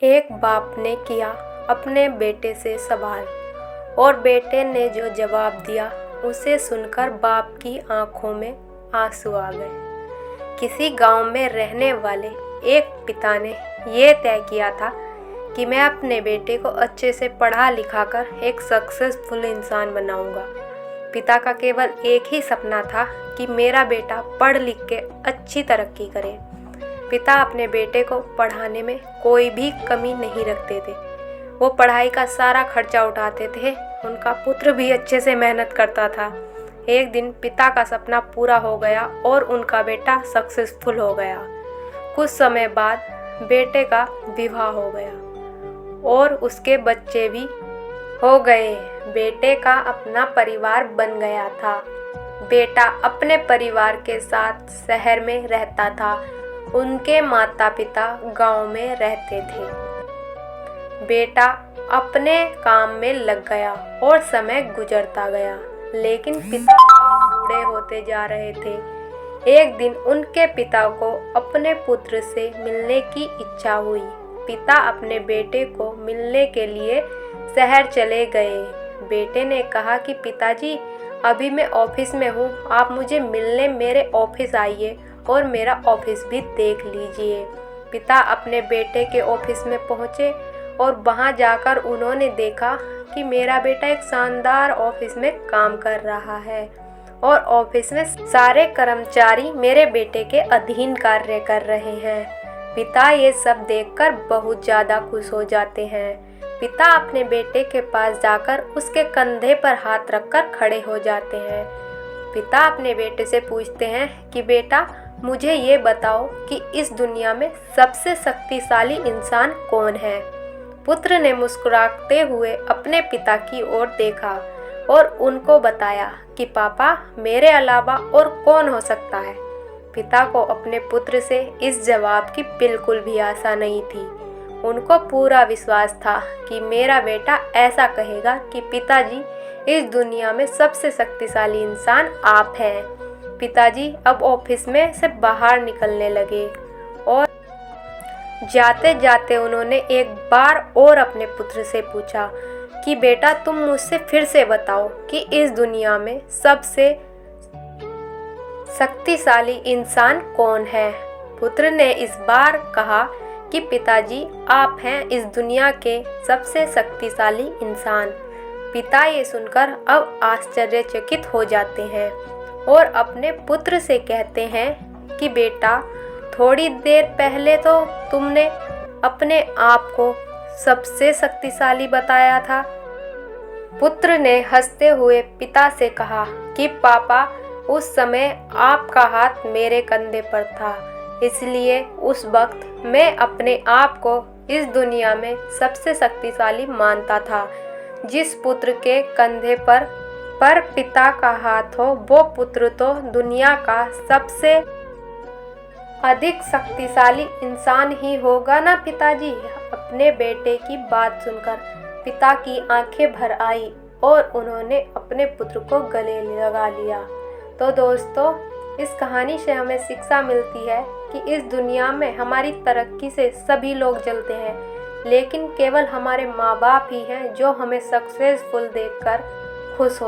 एक बाप ने किया अपने बेटे से सवाल और बेटे ने जो जवाब दिया उसे सुनकर बाप की आंखों में आंसू आ गए। किसी गांव में रहने वाले एक पिता ने यह तय किया था कि मैं अपने बेटे को अच्छे से पढ़ा लिखा कर एक सक्सेसफुल इंसान बनाऊंगा। पिता का केवल एक ही सपना था कि मेरा बेटा पढ़ लिख के अच्छी तरक्की करे। पिता अपने बेटे को पढ़ाने में कोई भी कमी नहीं रखते थे। वो पढ़ाई का सारा खर्चा उठाते थे। उनका पुत्र भी अच्छे से मेहनत करता था। एक दिन पिता का सपना पूरा हो गया और उनका बेटा सक्सेसफुल हो गया। कुछ समय बाद बेटे का विवाह हो गया और उसके बच्चे भी हो गए। बेटे का अपना परिवार बन गया था। बेटा अपने परिवार के साथ शहर में रहता था। उनके माता पिता गांव में रहते थे। बेटा अपने काम में लग गया और समय गुजरता गया, लेकिन पिता बूढ़े होते जा रहे थे। एक दिन उनके पिता को अपने पुत्र से मिलने की इच्छा हुई। पिता अपने बेटे को मिलने के लिए शहर चले गए। बेटे ने कहा कि पिताजी, अभी मैं ऑफिस में हूँ, आप मुझे मिलने मेरे ऑफिस आइए और मेरा ऑफिस भी देख लीजिए। पिता अपने बेटे के ऑफिस में पहुँचे और वहाँ जाकर उन्होंने देखा कि मेरा बेटा एक शानदार ऑफिस में काम कर रहा है और ऑफिस में सारे कर्मचारी मेरे बेटे के अधीन कार्य कर रहे हैं। पिता ये सब देखकर बहुत ज़्यादा खुश हो जाते हैं। पिता अपने बेटे के पास जाकर उसके कंधे पर हाथ रखकर खड़े हो जाते हैं। पिता अपने बेटे से पूछते हैं कि बेटा, मुझे ये बताओ कि इस दुनिया में सबसे शक्तिशाली इंसान कौन है। पुत्र ने मुस्कुराते हुए अपने पिता की ओर देखा और उनको बताया कि पापा, मेरे अलावा और कौन हो सकता है। पिता को अपने पुत्र से इस जवाब की बिल्कुल भी आशा नहीं थी। उनको पूरा विश्वास था कि मेरा बेटा ऐसा कहेगा कि पिताजी, इस दुनिया में सबसे शक्तिशाली इंसान आप हैं। पिताजी अब ऑफिस में से बाहर निकलने लगे और जाते जाते उन्होंने एक बार और अपने पुत्र से पूछा कि बेटा, तुम मुझसे फिर से बताओ कि इस दुनिया में सबसे शक्तिशाली इंसान कौन है। पुत्र ने इस बार कहा कि पिताजी, आप हैं इस दुनिया के सबसे शक्तिशाली इंसान। पिता ये सुनकर अब आश्चर्यचकित हो जाते हैं और अपने पुत्र से कहते हैं कि बेटा, थोड़ी देर पहले तो तुमने अपने आप को सबसे शक्तिशाली बताया था। पुत्र ने हंसते हुए पिता से कहा कि पापा, उस समय आपका हाथ मेरे कंधे पर था, इसलिए उस वक्त मैं अपने आप को इस दुनिया में सबसे शक्तिशाली मानता था। जिस पुत्र के कंधे पर पिता का हाथ हो, वो पुत्र तो दुनिया का सबसे अधिक शक्तिशाली इंसान ही होगा ना पिताजी। अपने बेटे की बात सुनकर पिता की आंखें भर आई और उन्होंने अपने पुत्र को गले लगा लिया। तो दोस्तों, इस कहानी से हमें शिक्षा मिलती है कि इस दुनिया में हमारी तरक्की से सभी लोग जलते हैं, लेकिन केवल हमारे माँ बाप ही हैं जो हमें सक्सेसफुल देखकर खुश हो।